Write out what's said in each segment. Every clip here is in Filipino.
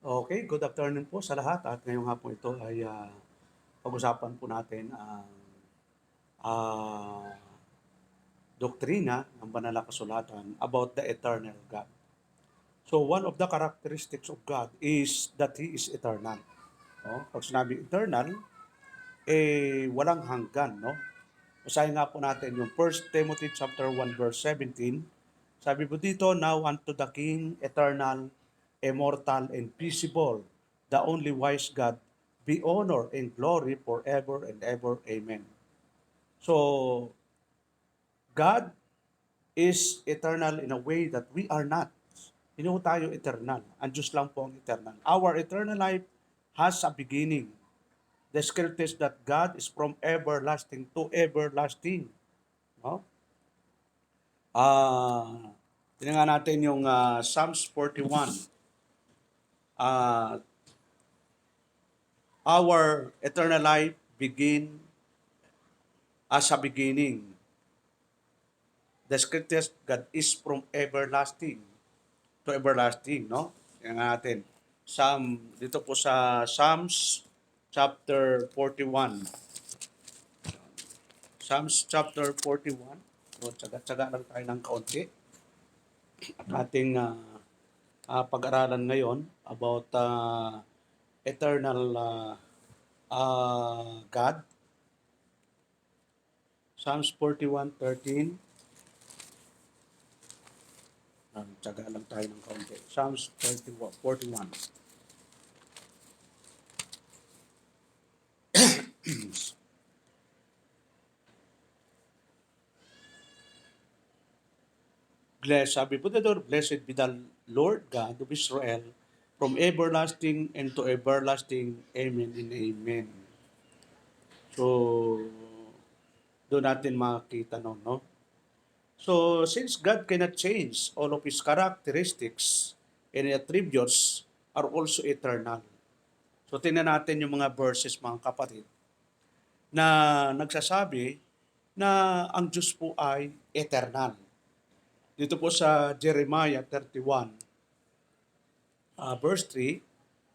Okay, good afternoon po sa lahat at ngayong hapon ito ay pag-usapan po natin ang ah, doktrina ng banal na kasulatan about the eternal God. So one of the characteristics of God is that He is eternal. No? Pag sinabi eternal, walang hanggan. No? Basahin nga po natin yung 1 Timothy chapter 1 verse 17. Sabi po dito, now unto the King, eternal, immortal, and visible, the only wise God, be honor and glory forever and ever. Amen. So, God is eternal in a way that we are not. Hindi po tayo eternal. Ang Diyos lang po ang eternal. Our eternal life has a beginning. The scripture is that God is from everlasting to everlasting. No? Tingnan natin yung Psalms 41. Our eternal life begin as a beginning. The scriptures, God is from everlasting to everlasting, no? Tingnan natin. Dito po sa Psalms chapter 41. Psalms chapter 41. So, tsaga-tsaga lang tayo ng kaunti. Ating pag-aralan ngayon about eternal God. Psalms 41:13. Tsaga lang tayo ng kaunti. Psalms 41. Sabi po dito, blessed be the Lord God of Israel from everlasting and to everlasting. Amen and amen. So, doon natin makita no? So, since God cannot change, all of His characteristics and attributes are also eternal. So, tingnan natin yung mga verses, mga kapatid, na nagsasabi na ang Diyos po ay eternal. Dito po sa Jeremiah 31, verse 3,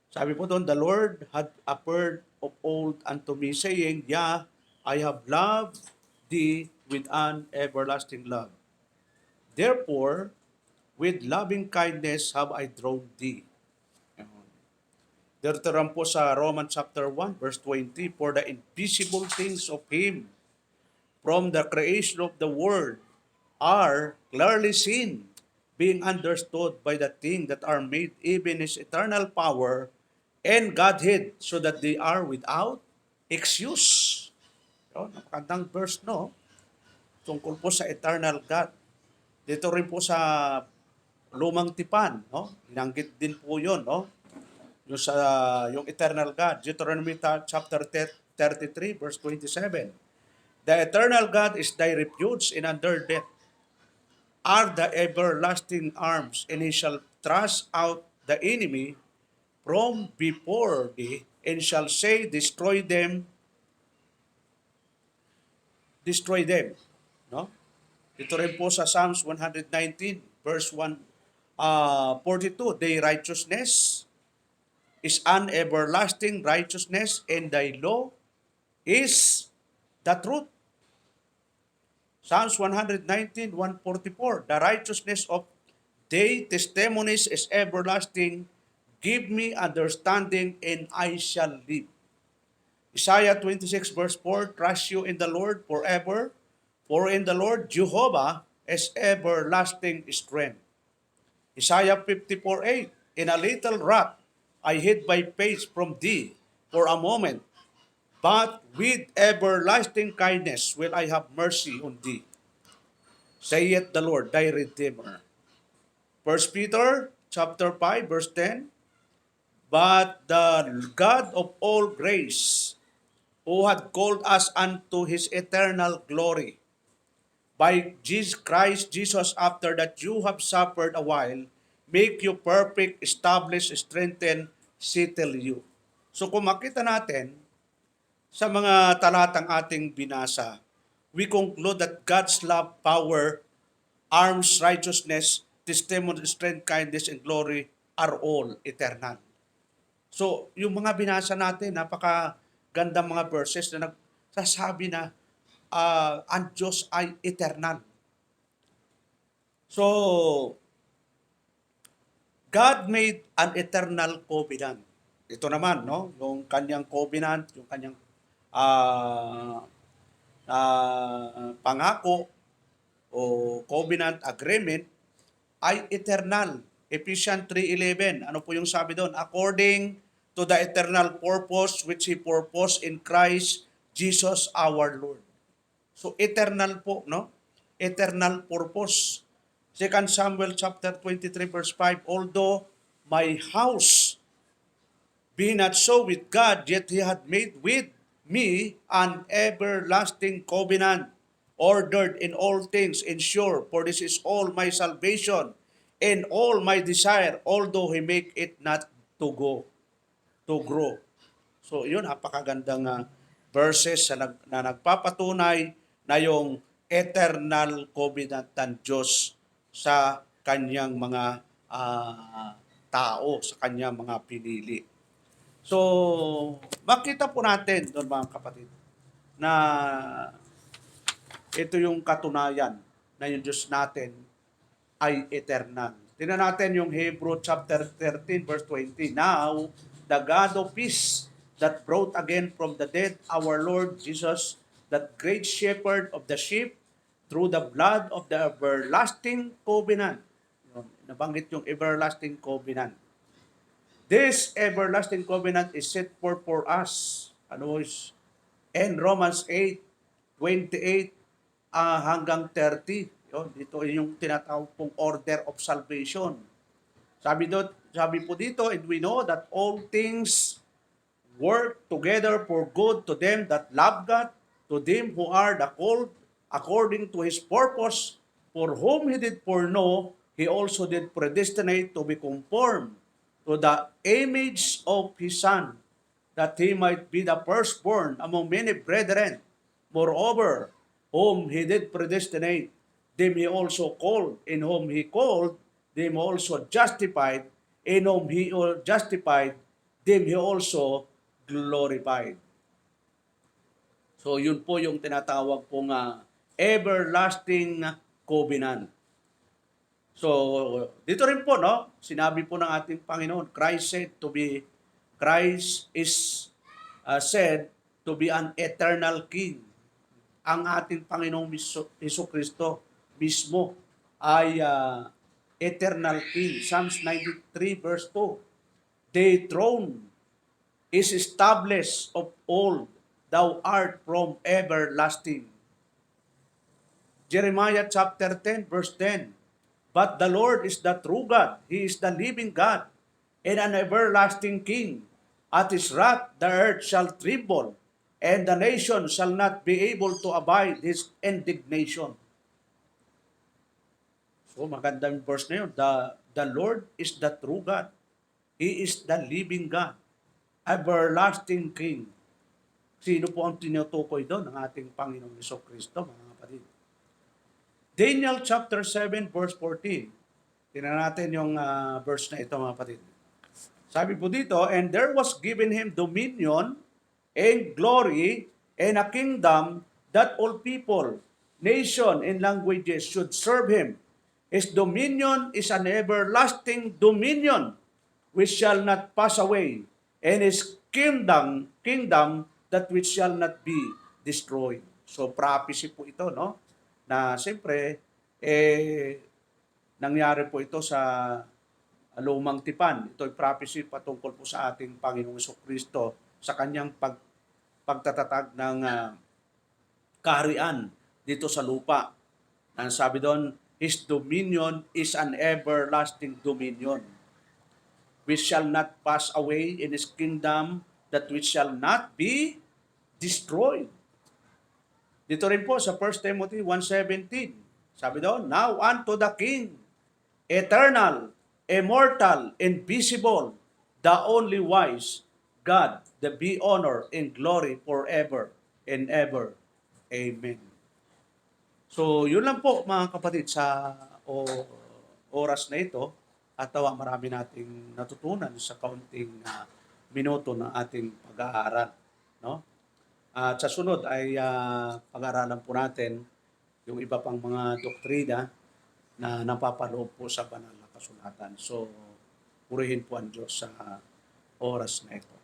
sabi po doon, the Lord had appeared of old unto me, saying, Yea, I have loved thee with an everlasting love. Therefore, with loving kindness have I drawn thee. Dito rin po sa Romans chapter 1, verse 20, for the invisible things of Him from the creation of the world are clearly seen, being understood by the things that are made, even His eternal power and Godhead, so that they are without excuse. So, napakandang verse, no? Tungkol po sa eternal God. Dito rin po sa lumang tipan, no? Inanggit din po yun, no? Yung eternal God. Deuteronomy chapter 33, verse 27. The eternal God is thy refuge, and under death are the everlasting arms, and He shall thrust out the enemy from before thee, and shall say, destroy them. No? Ito rin po sa Psalms 119, verse 42, thy righteousness is an everlasting righteousness, and thy law is the truth. Psalms 119, 144, the righteousness of thy testimonies is everlasting. Give me understanding, and I shall live. Isaiah 26, verse 4, trust you in the Lord forever, for in the Lord Jehovah is everlasting strength. Isaiah 54:8, in a little wrath I hid my face from thee for a moment, but with everlasting kindness will I have mercy on thee, saith the Lord thy Redeemer. 1 Peter chapter 5, verse 10, but the God of all grace, who had called us unto His eternal glory, by Jesus Christ Jesus, after that you have suffered a while, make you perfect, establish, strengthen, settle you. So kung makita natin sa mga talatang ating binasa, we conclude that God's love, power, arms, righteousness, testimony, strength, kindness, and glory are all eternal. So, yung mga binasa natin, napakagandang mga verses na nagsasabi na ang Diyos ay eternal. So, God made an eternal covenant. Ito naman, no? Yung kanyang covenant, yung kanyang ah, pangako o covenant agreement ay eternal. Ephesians 3:11. Ano po yung sabi doon? According to the eternal purpose which He purposed in Christ Jesus our Lord. So eternal po, no? Eternal purpose. 2 Samuel chapter 23 verse 5, although my house be not so with God, yet He had made with me an everlasting covenant, ordered in all things, ensure, for this is all my salvation and all my desire, although He make it not to grow. So yun, napakagandang verses na nagpapatunay na yung eternal covenant ng Diyos sa kanyang mga tao, sa kanyang mga pinili. So, makita po natin doon mga kapatid na ito yung katunayan na yung Diyos natin ay eternal. Tingnan natin yung Hebrew chapter 13 verse 20. Now, the God of peace that brought again from the dead our Lord Jesus, that great shepherd of the sheep, through the blood of the everlasting covenant. Nabanggit yung everlasting covenant. This everlasting covenant is set forth for us. Ano is? And Romans 8:28 hanggang 30. Yun, dito yung tinatawag pong order of salvation. Sabi po dito, and we know that all things work together for good to them that love God, to them who are the called according to His purpose, for whom He did foreknow, He also did predestinate to be conformed to the image of His Son, that He might be the firstborn among many brethren. Moreover, whom He did predestinate, them He also called, in whom He called, them also justified, in whom He justified, them He also glorified. So yun po yung tinatawag pong everlasting covenant. So dito rin po, no, sinabi po ng ating Panginoon, Christ is said to be an eternal king. Ang ating Panginoong Jesucristo mismo ay eternal king. Psalms 93 verse 2. The throne is established of old, thou art from everlasting. Jeremiah chapter 10 verse 10. But the Lord is the true God, He is the living God, and an everlasting King. At His wrath the earth shall tremble, and the nation shall not be able to abide His indignation. So magandang verse na yun. The Lord is the true God. He is the living God, everlasting King. Sino po ang tinutukoy doon ng ating Panginoong Jesucristo, mga kapatid? Daniel chapter 7 verse 14. Tingnan natin yung verse na ito, mga kapatid. Sabi po dito, and there was given him dominion and glory and a kingdom that all people, nation, and languages should serve him. His dominion is an everlasting dominion which shall not pass away, and his kingdom that which shall not be destroyed. So prophecy po ito, no? Na siyempre, nangyari po ito sa lumang tipan. Ito ay prophecy patungkol po sa ating Panginoong Jesucristo sa kanyang pagtatatag ng kaharian dito sa lupa. Ang sabi doon, His dominion is an everlasting dominion which shall not pass away, in His kingdom that which shall not be destroyed. Dito rin po sa 1 Timothy 1:17, sabi doon, now unto the King, eternal, immortal, invisible, the only wise God, the be honor and glory forever and ever. Amen. So, yun lang po mga kapatid sa oras na ito. At marami nating natutunan sa kaunting minuto ng ating pag-aaral. No? At sa sunod ay pag-aaralan po natin yung iba pang mga doktrina na napapaloob po sa banal na kasulatan. So, purihin po ang Diyos sa oras na ito.